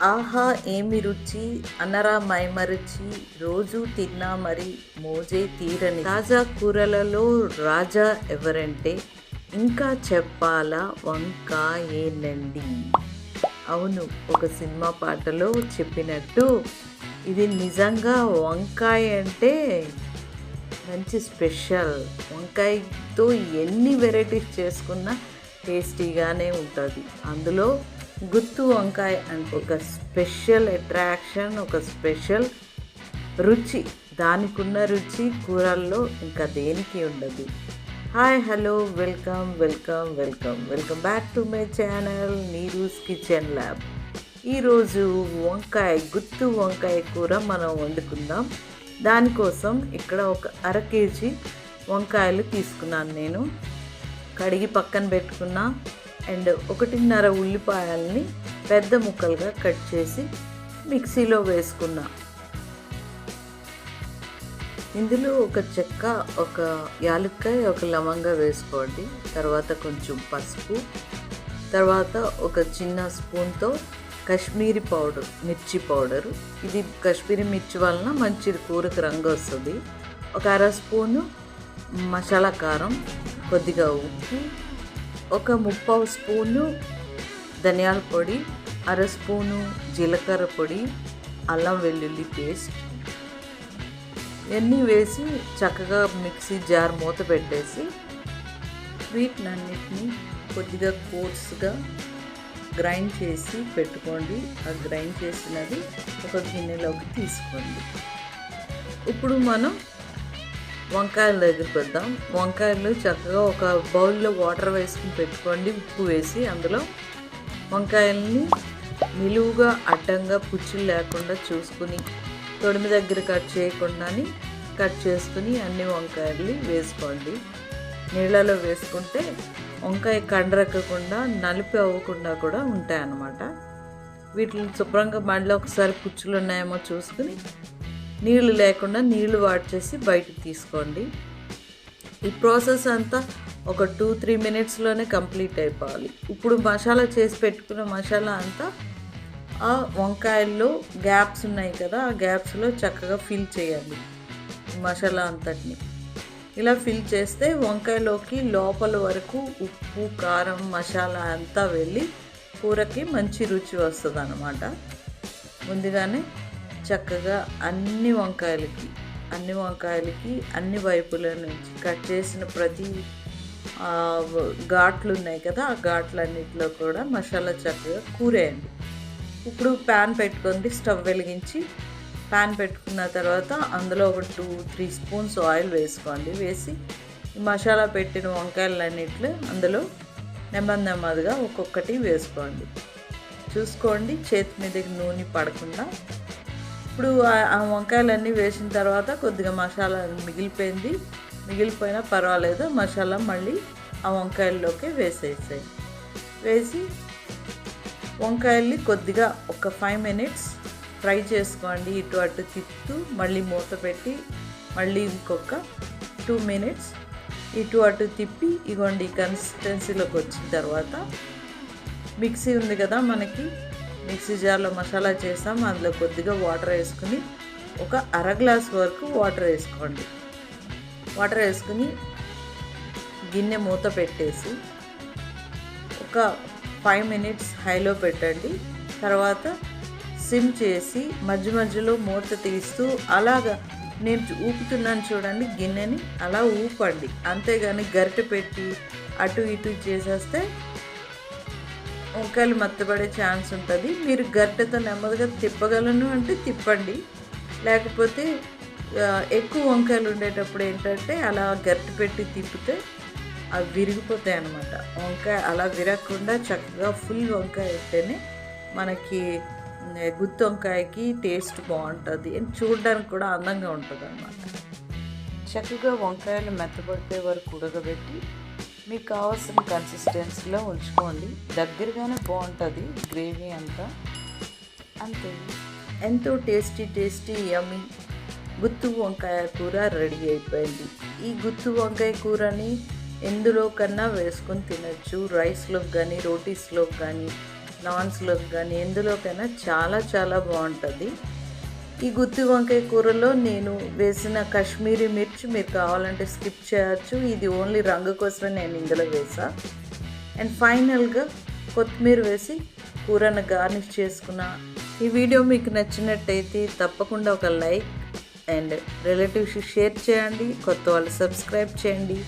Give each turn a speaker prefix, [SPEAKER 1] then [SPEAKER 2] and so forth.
[SPEAKER 1] ఆహా ఏమి రుచి అనరా మైమరిచి రోజు తిన్నా మరి మోజే తీరని తాజా కూరలలో రాజా ఎవరంటే ఇంకా చెప్పాలా వంకాయేనండి. అవును, ఒక సినిమా పాటలో చెప్పినట్టు ఇది నిజంగా వంకాయ అంటే మంచి స్పెషల్. వంకాయతో ఎన్ని వెరైటీస్ చేసుకున్నా టేస్టీగానే ఉంటుంది. అందులో గుత్తు వంకాయ అంటే ఒక స్పెషల్ అట్రాక్షన్, ఒక స్పెషల్ రుచి. దానికి ఉన్న రుచి కూరల్లో ఇంకా దేనికి ఉండదు. Hi, hello, welcome welcome welcome welcome back to my channel Neeru's kitchen lab. ఈరోజు గుత్తు వంకాయ కూర మనం వండుకుందాం. దానికోసం ఇక్కడ ఒక 1/2 కేజీ వంకాయలు తీసుకున్నాను. నేను కడిగి పక్కన పెట్టుకున్నా. అండ్ 1.5 ఉల్లిపాయల్ని పెద్ద ముక్కలుగా కట్ చేసి మిక్సీలో వేసుకున్నా. ఇందులో ఒక చెక్క, ఒక యాలక్కాయ, ఒక లవంగా వేసుకోండి. తర్వాత కొంచెం పసుపు, తర్వాత ఒక చిన్న స్పూన్తో కాశ్మీరీ పౌడర్, మిర్చి పౌడరు. ఇది కాశ్మీరీ మిర్చి వలన మంచి కూరకు రంగు వస్తుంది. ఒక 1/2 స్పూను మసాలా కారం, కొద్దిగా ఉప్పు, ఒక 3/4 స్పూను ధనియాల పొడి, 1/2 స్పూను జీలకర్ర పొడి, అల్లం వెల్లుల్లి పేస్ట్ ఇవన్నీ వేసి చక్కగా మిక్సీ జార్ మూత పెట్టేసి వీటినన్నిటినీ కొద్దిగా కోర్స్గా గ్రైండ్ చేసి పెట్టుకోండి. ఆ గ్రైండ్ చేసినది ఒక గిన్నెలోకి తీసుకోండి. ఇప్పుడు మనం వంకాయల దగ్గరికి వద్దాం. వంకాయలు చక్కగా ఒక బౌల్లో వాటర్ వేసుకుని పెట్టుకోండి. ఉప్పు వేసి అందులో వంకాయల్ని నిలువుగా అడ్డంగా పుచ్చులు లేకుండా చూసుకుని తొడిమి దగ్గర కట్ చేయకుండాని కట్ చేసుకుని అన్ని వంకాయల్ని వేసుకోండి. నీళ్ళలో వేసుకుంటే వంకాయ కండరెక్కకుండా నలిపి అవ్వకుండా కూడా ఉంటాయన్నమాట. వీటిని శుభ్రంగా మళ్ళీ ఒకసారి పుచ్చులు ఉన్నాయేమో చూసుకుని నీళ్లు లేకుండా నీళ్లు వాడ్చేసి బయటకు తీసుకోండి. ఈ ప్రాసెస్ అంతా ఒక 2-3 మినిట్స్లోనే కంప్లీట్ అయిపోవాలి. ఇప్పుడు మసాలా చేసి పెట్టుకున్న మసాలా అంతా ఆ వంకాయల్లో గ్యాప్స్ ఉన్నాయి కదా, ఆ గ్యాప్స్లో చక్కగా ఫిల్ చేయాలి మసాలా అంతటిని. ఇలా ఫిల్ చేస్తే వంకాయలోకి లోపల వరకు ఉప్పు, కారం, మసాలా అంతా వెళ్ళి కూరకి మంచి రుచి వస్తుంది అన్నమాట. ముందుగానే చక్కగా అన్ని వంకాయలకి అన్ని వైపుల నుంచి కట్ చేసిన ప్రతి ఘాట్లు ఉన్నాయి కదా, ఆ ఘాట్లన్నిటిలో కూడా మసాలా చక్కగా కూరేయండి. ఇప్పుడు ప్యాన్ పెట్టుకోండి. స్టవ్ వెలిగించి ప్యాన్ పెట్టుకున్న తర్వాత అందులో ఒక 2-3 స్పూన్స్ ఆయిల్ వేసుకోండి. వేసి మసాలా పెట్టిన వంకాయలన్నిట్లు అందులో నెమ్మదిగా ఒక్కొక్కటి వేసుకోండి. చూసుకోండి చేతి మీదకి నూనె పడకుండా. ఇప్పుడు ఆ వంకాయలన్నీ వేసిన తర్వాత కొద్దిగా మసాలా మిగిలిపోయినా పర్వాలేదు. మసాలా మళ్ళీ ఆ వంకాయల్లోకి వేసేసాయి. వేసి వంకాయల్ని కొద్దిగా ఒక 5 మినిట్స్ ఫ్రై చేసుకోండి. ఇటు అటు తిప్పుతూ మళ్ళీ మూత పెట్టి మళ్ళీ ఇంకొక 2 మినిట్స్ ఇటు అటు తిప్పి ఇగోండి కన్సిస్టెన్సీలోకి వచ్చిన తర్వాత మిక్సీ ఉంది కదా, మనకి మిక్సీ జార్లో మసాలా చేసాం. అందులో కొద్దిగా వాటర్ వేసుకుని ఒక 1/2 గ్లాస్ వరకు వాటర్ వేసుకోండి. వాటర్ వేసుకుని గిన్నె మూత పెట్టేసి ఒక 5 మినిట్స్ హైలో పెట్టండి. తర్వాత సిమ్ చేసి మధ్యలో మూత తీస్తూ అలాగా నేను ఊపుతున్నాను చూడండి, గిన్నెని అలా ఊపండి. అంతేగాని గరిటె పెట్టి అటు ఇటు చేసేస్తే వంకాయలు మత్తబడే ఛాన్స్ ఉంటుంది. మీరు గరిటెతో నెమ్మదిగా తిప్పగలను అంటే తిప్పండి. లేకపోతే ఎక్కువ వంకాయలు ఉండేటప్పుడు ఏంటంటే అలా గరిటె పెట్టి తిప్పితే అవి విరిగిపోతాయి అన్నమాట. వంకాయ అలా విరగకుండా చక్కగా ఫుల్ వంకాయ అయితేనే మనకి గుత్తి వంకాయకి టేస్ట్ బాగుంటుంది, చూడడానికి కూడా అందంగా ఉంటుంది అన్నమాట. చక్కగా వంకాయలు మెత్తబడితే వరకు ఉడకబెట్టి మీకు కావాల్సిన కన్సిస్టెన్సీలో ఉంచుకోండి. దగ్గరగానే బాగుంటుంది గ్రేవీ అంతా. అంతే, ఎంతో టేస్టీ యమ్మీ గుత్తు వంకాయ కూర రెడీ అయిపోయింది. ఈ గుత్తు వంకాయ కూరని ఎందులో కన్నా వేసుకొని తినచ్చు. రైస్లోకి కానీ, రోటీస్లోకి కానీ, నాన్స్లోకి కానీ ఎందులోకైనా చాలా చాలా బాగుంటుంది. ఈ గుత్తి వంకాయ కూరలో నేను వేసిన కాశ్మీరీ మిర్చి మీరు కావాలంటే స్కిప్ చేయొచ్చు. ఇది ఓన్లీ రంగు కోసమే నేను ఇందులో వేసా. అండ్ ఫైనల్గా కొత్తిమీర వేసి కూరను గార్నిష్ చేసుకున్న. ఈ వీడియో మీకు నచ్చినట్టయితే తప్పకుండా ఒక లైక్ అండ్ రిలేటివ్స్కి షేర్ చేయండి. కొత్త వాళ్ళు సబ్స్క్రైబ్ చేయండి.